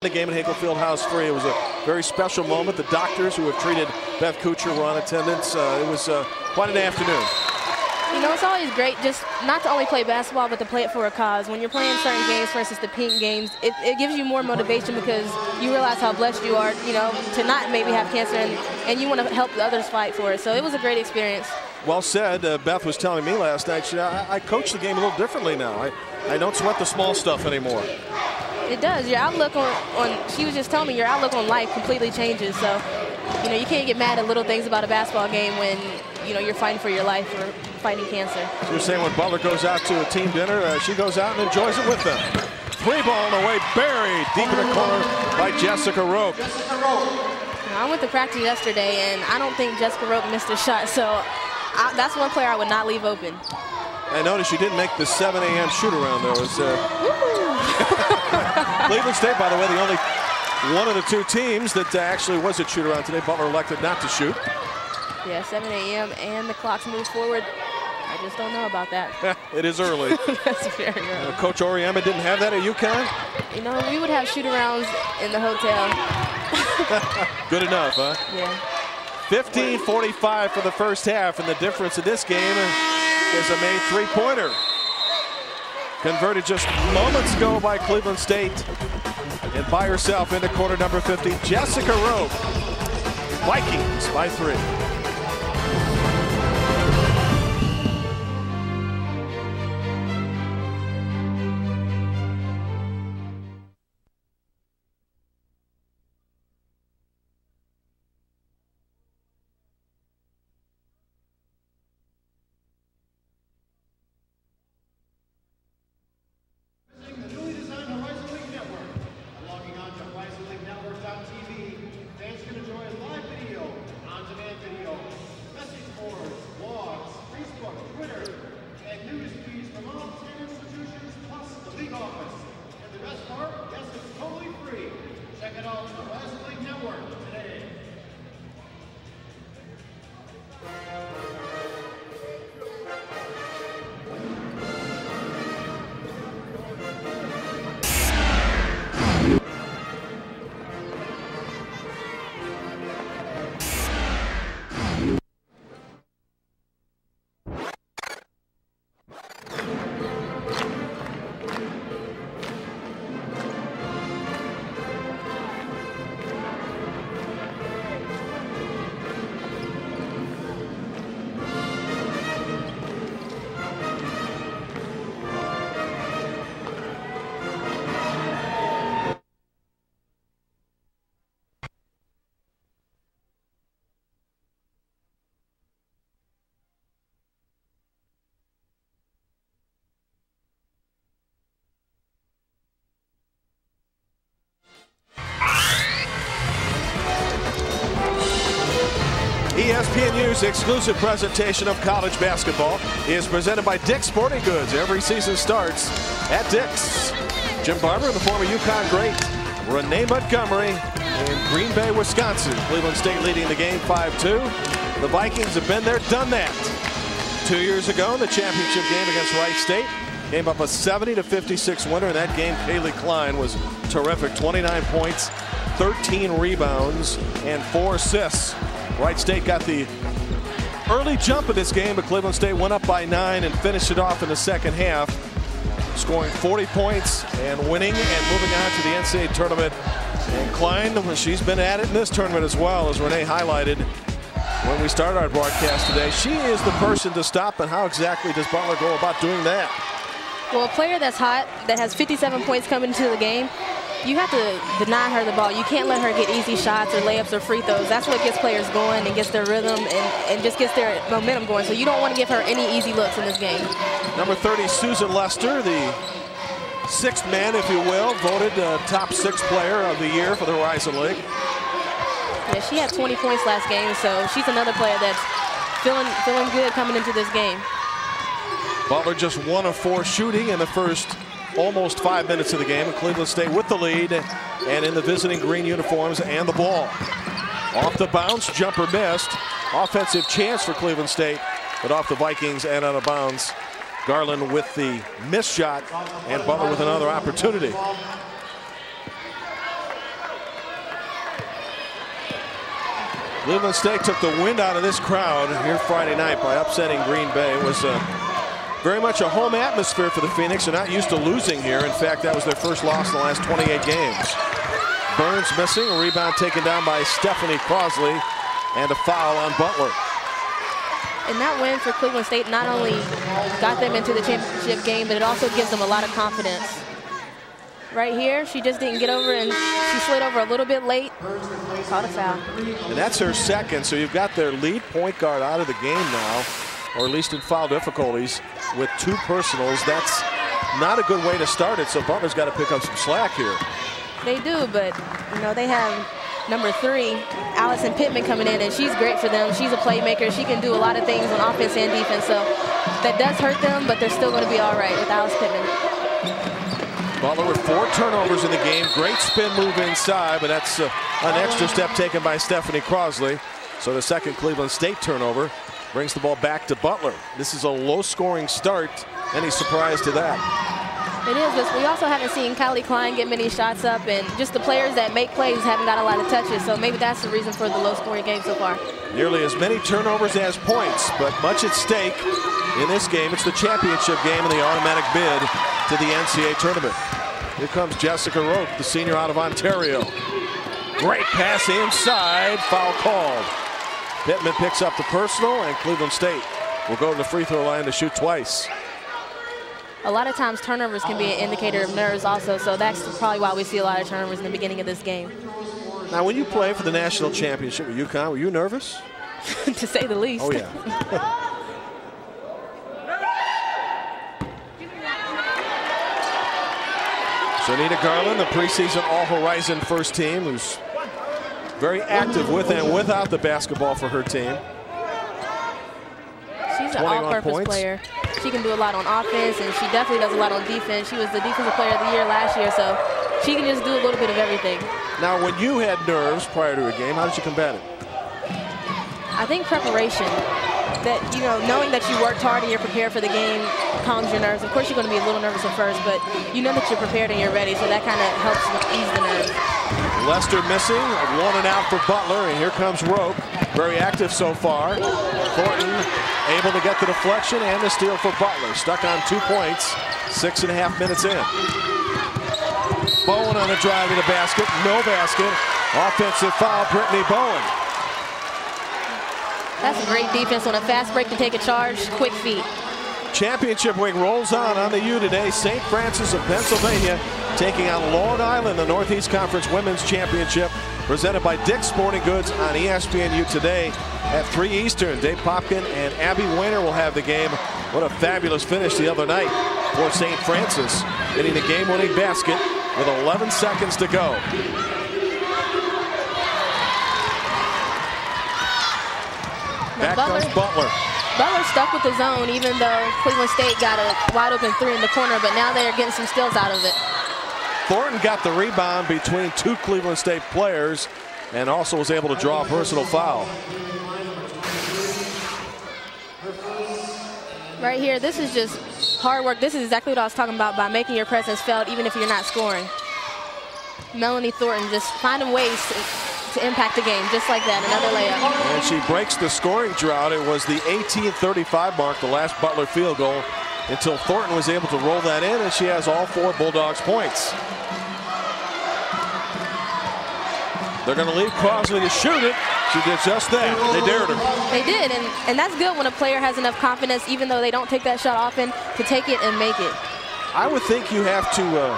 The game at Hinkle Fieldhouse free. It was a very special moment. The doctors who have treated Beth Kuchar were on attendance. It was quite an afternoon. You know, it's always great just not to only play basketball, but to play it for a cause. When you're playing certain games, for instance, the pink games, it gives you more motivation because you realize how blessed you are, you know, to not maybe have cancer, and you want to help the others fight for it. So it was a great experience. Well said. Beth was telling me last night, I coach the game a little differently now. I don't sweat the small stuff anymore. It does. Your outlook on she was just telling me, your outlook on life completely changes. So, you know, you can't get mad at little things about a basketball game when, you know, you're fighting for your life or fighting cancer. So you're saying when Butler goes out to a team dinner, she goes out and enjoys it with them. Three ball on the way, buried deep in the corner by Jessica Rope. I went to practice yesterday, and I don't think Jessica Rope missed a shot. So that's one player I would not leave open. I noticed you didn't make the 7 a.m. shoot around there. It was, Cleveland State, by the way, the only one of the two teams that actually was at shoot around today. Butler elected not to shoot. Yeah, 7 a.m. and the clocks move forward. I just don't know about that. It is early. That's very early. Coach Oriema didn't have that at UConn? You know, we would have shoot-arounds in the hotel. Good enough, huh? Yeah. 15:45 for the first half, and the difference in this game is a made three-pointer. Converted just moments ago by Cleveland State. And by herself into quarter number 50, Jessica Rope. Vikings by 3. ESPNU's exclusive presentation of college basketball is presented by Dick's Sporting Goods. Every season starts at Dick's. Jim Barber, the former UConn great, Renee Montgomery in Green Bay, Wisconsin. Cleveland State leading the game 5-2. The Vikings have been there, done that. 2 years ago in the championship game against Wright State, came up a 70-56 winner. In that game, Kailey Klein was terrific. 29 points, 13 rebounds, and 4 assists. Wright State got the early jump in this game, but Cleveland State went up by 9 and finished it off in the second half, scoring 40 points and winning and moving on to the NCAA tournament. And Klein, she's been at it in this tournament as well, as Renee highlighted when we started our broadcast today. She is the person to stop, and how exactly does Butler go about doing that? Well, a player that's hot, that has 57 points coming into the game, you have to deny her the ball. You can't let her get easy shots or layups or free throws. That's what gets players going and gets their rhythm and just gets their momentum going. So you don't want to give her any easy looks in this game. Number 30, Susan Lester, the sixth man, if you will, voted top 6 player of the year for the Horizon League. Yeah, she had 20 points last game, so she's another player that's feeling good coming into this game. Butler just 1 of 4 shooting in the first almost 5 minutes of the game. Cleveland State with the lead and in the visiting green uniforms and the ball. Off the bounce, jumper missed. Offensive chance for Cleveland State, but off the Vikings and out of bounds. Garland with the missed shot, and Butler with another opportunity. Cleveland State took the wind out of this crowd here Friday night by upsetting Green Bay. It was very much a home atmosphere for the Phoenix. They're not used to losing here. In fact, that was their first loss in the last 28 games. Burns missing, a rebound taken down by Stephanie Crosley, and a foul on Butler. And that win for Cleveland State not only got them into the championship game, but it also gives them a lot of confidence. Right here, she just didn't get over, and she slid over a little bit late. Caught a foul. And that's her second, so you've got their lead point guard out of the game now, or at least in foul difficulties, with 2 personals. That's not a good way to start it, so Butler's got to pick up some slack here. They do, but you know, they have number 3, Allison Pittman, coming in, and she's great for them. She's a playmaker. She can do a lot of things on offense and defense, so that does hurt them, but they're still going to be all right with Alice Pittman. Butler with 4 turnovers in the game. Great spin move inside, but that's an extra step taken by Stephanie Crosley. So the second Cleveland State turnover brings the ball back to Butler. This is a low-scoring start. Any surprise to that? It is, but we also haven't seen Kailey Klein get many shots up, and just the players that make plays haven't got a lot of touches, so maybe that's the reason for the low-scoring game so far. Nearly as many turnovers as points, but much at stake in this game. It's the championship game and the automatic bid to the NCAA tournament. Here comes Jessica Roque, the senior out of Ontario. Great pass inside, foul called. Pittman picks up the personal, and Cleveland State will go to the free throw line to shoot twice. A lot of times turnovers can be an indicator of nerves also, so that's probably why we see a lot of turnovers in the beginning of this game. Now, when you play for the national championship with UConn, were you nervous? To say the least. Oh, yeah. Sonita Garland, the preseason All-Horizon first team, who's very active with and without the basketball for her team. She's an all-purpose player. She can do a lot on offense, and she definitely does a lot on defense. She was the Defensive Player of the Year last year, so she can just do a little bit of everything. Now, when you had nerves prior to a game, how did you combat it? I think preparation. That, you know, knowing that you worked hard and you're prepared for the game calms your nerves. Of course, you're going to be a little nervous at first, but you know that you're prepared and you're ready, so that kind of helps ease the nerves. Lester missing, 1 and out for Butler, and here comes Roque. Very active so far. Thornton able to get the deflection and the steal for Butler. Stuck on 2 points, 6.5 minutes in. Bowen on the drive to the basket, no basket. Offensive foul, Brittany Bowen. That's a great defense on a fast break to take a charge, quick feet. Championship week rolls on the U today. St. Francis of Pennsylvania taking on Long Island, the Northeast Conference Women's Championship, presented by Dick's Sporting Goods on ESPNU today at 3 Eastern. Dave Popkin and Abby Weiner will have the game. What a fabulous finish the other night for St. Francis, hitting the game-winning basket with 11 seconds to go. Back comes Butler. Butler stuck with the zone, even though Cleveland State got a wide-open 3 in the corner, but now they're getting some steals out of it. Thornton got the rebound between 2 Cleveland State players and also was able to draw a personal foul. Right here, this is just hard work. This is exactly what I was talking about, by making your presence felt even if you're not scoring. Melanie Thornton just finding ways to impact the game, just like that, another layup. And she breaks the scoring drought. It was the 18:35 mark, the last Butler field goal, until Thornton was able to roll that in, and she has all 4 Bulldogs points. They're going to leave Crosley to shoot it. She did just that. They dared her. They did, and that's good when a player has enough confidence, even though they don't take that shot often, to take it and make it. I would think you have to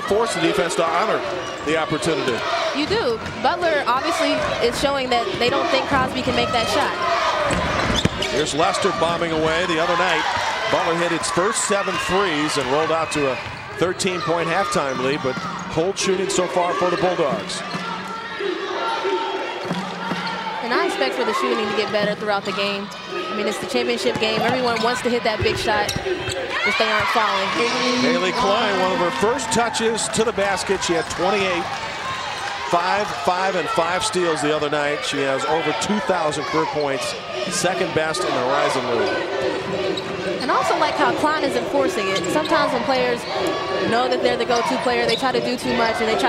force the defense to honor the opportunity. You do. Butler obviously is showing that they don't think Crosby can make that shot. Here's Lester bombing away. The other night, Butler hit its first 7 threes and rolled out to a 13-point halftime lead, but cold shooting so far for the Bulldogs. And I expect for the shooting to get better throughout the game. I mean, it's the championship game. Everyone wants to hit that big shot if they aren't falling. Kailey Klein, one of her first touches to the basket. She had 28, 5 and 5 steals the other night. She has over 2,000 career points, second best in the Horizon League. And also like how Klein is enforcing it. Sometimes when players know that they're the go-to player, they try to do too much and they try